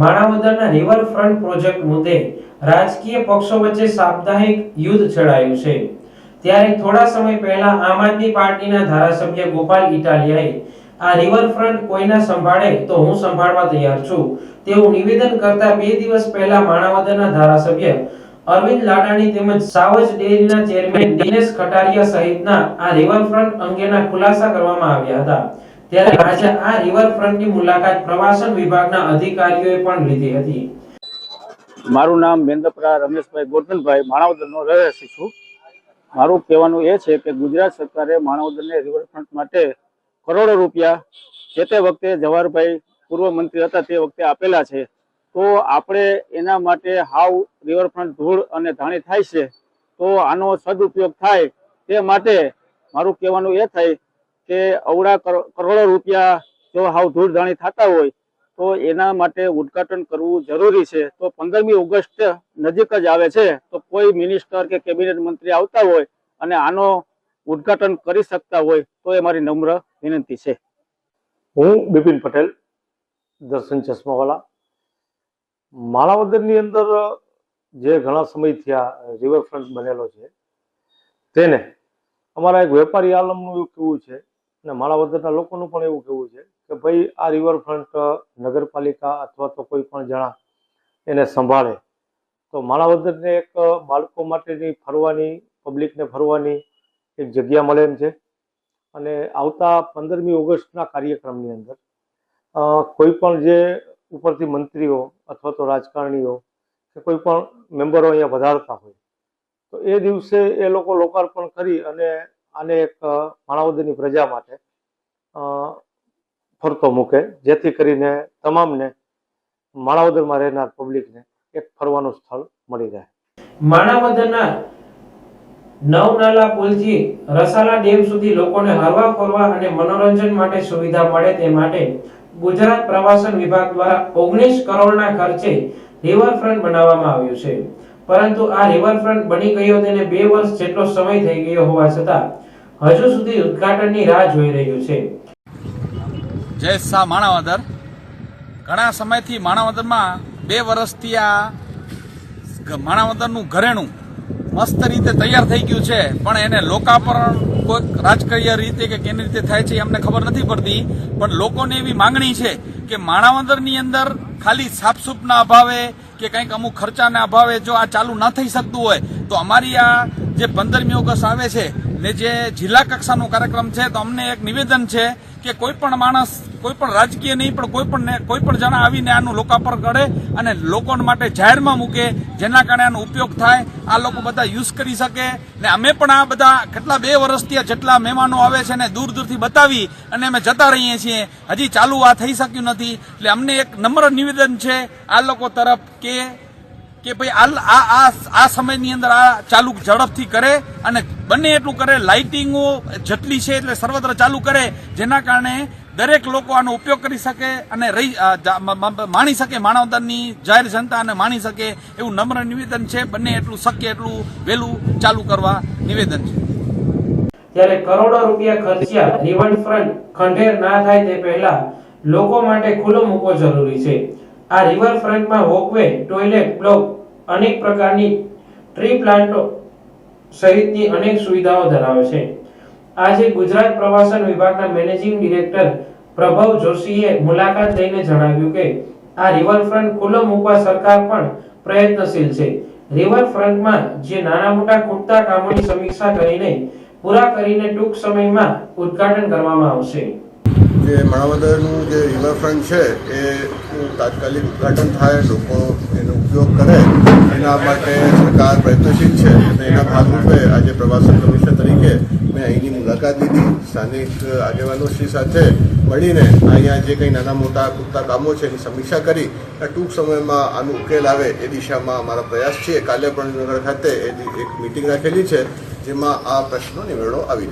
માણાવદરના riverfront project મુદ્દે રાજકીય પક્ષો વચ્ચે સાપ્તાહિક યુદ્ધ છેડાયું છે। ત્યારે થોડા સમય પહેલા આમ આદમી પાર્ટીના ધારાસભ્ય ગોપાલ ઇટાલિયાએ આ રિવરફ્રન્ટ કોઈના સંભાળે તો હું સંભાળવા તૈયાર છું તેવું નિવેદન કરતા 2 દિવસ પહેલા માણાવદરના ધારાસભ્ય અરવિંદ લાડાણી તેમજ સાવજ ડેરીના ચેરમેન દિનેશ કટારિયા સહિતના આ રિવરફ્રન્ટ અંગેના ખુલાસા કરવામાં આવ્યા હતા। ત્યારે આજે આ રિવરફ્રન્ટની મુલાકાત પ્રવાસન વિભાગના અધિકારીઓએ પણ લીધી હતી। મારું નામ મેંદપરા રમેશભાઈ ગોરધનભાઈ માણાવદરનો રહેવાસી છું। મારું કહેવાનું એ છે કે ગુજરાત સરકારે માણાવદરને રિવરફ્રન્ટ માટે કરોડો રૂપિયા જે તે વખતે જવાહરભાઈ પૂર્વ મંત્રી હતા તે વખતે આપેલા છે, તો આપણે એના માટે હાવ રિવરફ્રન્ટ ધૂળ અને ધાણી થાય છે, તો આનો સદુપયોગ થાય તે માટે મારું કહેવાનું એ થાય કે અવળા કરોડો રૂપિયા જો હાવ ધૂળ ધાણી થતા હોય તો એના માટે ઉદ્ઘાટન કરવું જરૂરી છે। તો 15મી ઓગસ્ટ નજીક જ આવે છે, તો કોઈ મિનિસ્ટર કે કેબિનેટ મંત્રી આવતા હોય અને આનો ઉદ્ઘાટન કરી શકતા હોય તો એ મારી નમ્ર વિનંતી છે। હું બિપિન પટેલ, દર્શન ચશ્માવાલા। માણાવદરની અંદર જે ઘણા સમયથી આ રિવરફ્રન્ટ બનેલો છે તેને અમારા એક વેપારી આલમનું એવું કહેવું છે અને માણાવદરના લોકોનું પણ એવું કહેવું છે કે ભાઈ આ રિવરફ્રન્ટ નગરપાલિકા અથવા તો કોઈ પણ જણા એને સંભાળે તો માણાવદરને એક બાળકો માટેની ફરવાની, પબ્લિકને ફરવાની એક જગ્યા મળે એમ છે। અને આવતા 15મી ઓગસ્ટના કાર્યક્રમની અંદર કોઈ પણ જે ઉપરથી મંત્રીઓ અથવા તો રાજકારણીઓ કે કોઈ પણ મેમ્બરો અહીંયા વધારતા હોય તો એ દિવસે એ લોકો લોકાર્પણ કરી અને આને એક માણાવદરની પ્રજા માટે ફરતો મૂકે, જેથી કરીને તમામને માણાવદરમાં રહેનાર પબ્લિકને એક ફરવાનું સ્થળ મળી રહે। માણાવદરના નવનાલા પુલથી રસાલા ડેમ સુધી લોકોને હરવા ફરવા અને મનોરંજન માટે સુવિધા મળે તે માટે ગુજરાત પ્રવાસન વિભાગ દ્વારા 19 કરોડના ખર્ચે રિવરફ્રન્ટ બનાવવામાં આવ્યું છે, પરંતુ આ રિવરફ્રન્ટ બની ગયો તેને 2 વર્ષ જેટલો સમય થઈ ગયો હોવા છતાં હજુ સુધી ઉદ્ઘાટનની રાહ જોઈ રહ્યું છે। જય શાહ માણાવદર। ઘણા સમયથી માણાવદરમાં 2 વર્ષથી આ માણાવદરનું ઘરેણું મસ્ત રીતે તૈયાર થઈ ગયું છે, પણ એને લોકાર્પણ કોઈ રાજકીય રીતે કે કેની રીતે થાય છે અમને ખબર નથી પડતી, પણ લોકોને એવી માંગણી છે કે માણાવદરની અંદર ખાલી સાફસૂફના અભાવે કે કંઈક અમુક ખર્ચાના અભાવે જો આ ચાલુ ન થઈ શકતું હોય તો અમારી આ જે 15મી ઓગસ્ટ આવે છે ને જે જિલ્લા કક્ષાનો કાર્યક્રમ છે, તો અમને એક નિવેદન છે કે કોઈ પણ માણસ, કોઈ પણ રાજકીય નહીં પણ કોઈ પણ જણા આવીને આનું લોકાર્પણ કરે અને લોકો માટે જાહેરમાં મૂકે, જેના કારણે આનો ઉપયોગ થાય, આ લોકો બધા યુઝ કરી શકે। ને અમે પણ આ બધા કેટલા 2 વર્ષથી જેટલા મહેમાનો આવે છે ને દૂર દૂરથી બતાવી અને અમે જતા રહીએ છીએ, હજી ચાલુ આ થઈ શક્યું નથી। એટલે અમને એક નમ્ર નિવેદન છે આ લોકો તરફ કે ભાઈ આ સમયની અંદર આ ચાલુ ઝડપથી કરે અને બને એટલું કરે, લાઇટિંગો જેટલી છે એટલે સર્વત્ર ચાલુ કરે, જેના કારણે દરેક લોકો આનો ઉપયોગ કરી શકે અને માણી શકે, માણાવદરની જાહેર જનતા અને માણી શકે એવું નમ્ર નિવેદન છે। બને એટલું શક્ય એટલું વહેલું ચાલુ કરવા નિવેદન છે। ત્યારે કરોડો રૂપિયા ખર્ચ્યા રિવરફ્રન્ટ ખંડેર ના થાય તે પહેલા લોકો માટે ખુલ્લો મૂકવો જરૂરી છે। આ રિવરફ્રન્ટમાં વોકવે, ટોયલેટ બ્લોક, અનેક પ્રકારની ટ્રી પ્લાન્ટો સહિતની અનેક સુવિધાઓ ધરાવે છે। આજે ગુજરાત પ્રવાસન વિભાગના મેનેજિંગ ડિરેક્ટર પ્રભવ જોશીએ મુલાકાત લઈને જણાવ્યું કે આ રિવરફ્રન્ટ ખુલ્લો મૂકવા સરકાર પણ પ્રયત્નશીલ છે। રિવરફ્રન્ટમાં જે નાના મોટા ખૂટતા કામોની સમીક્ષા કરીને પૂરા કરીને ટૂંક સમયમાં ઉદ્ઘાટન કરવામાં આવશે। જે માણાવદરનું જે રિવરફ્રન્ટ છે એ તાત્કાલિક ઉદ્ઘાટન થાય, લોકો એનો ઉપયોગ કરે, એના માટે સરકાર પ્રયત્નશીલ છે। અને એના ભાગરૂપે આજે પ્રવાસન કમિશનર તરીકે મેં અહીંની મુલાકાત લીધી, સ્થાનિક આગેવાનોશ્રી સાથે મળીને અહીંયા જે કંઈ નાના મોટા ખૂટતા કામો છે એની સમીક્ષા કરી ટૂંક સમયમાં આનો ઉકેલ આવે એ દિશામાં અમારા પ્રયાસ છે। કાલે પણ નગર ખાતે એક મિટિંગ રાખેલી છે જેમાં આ પ્રશ્નો નિવેડો આવી જશે।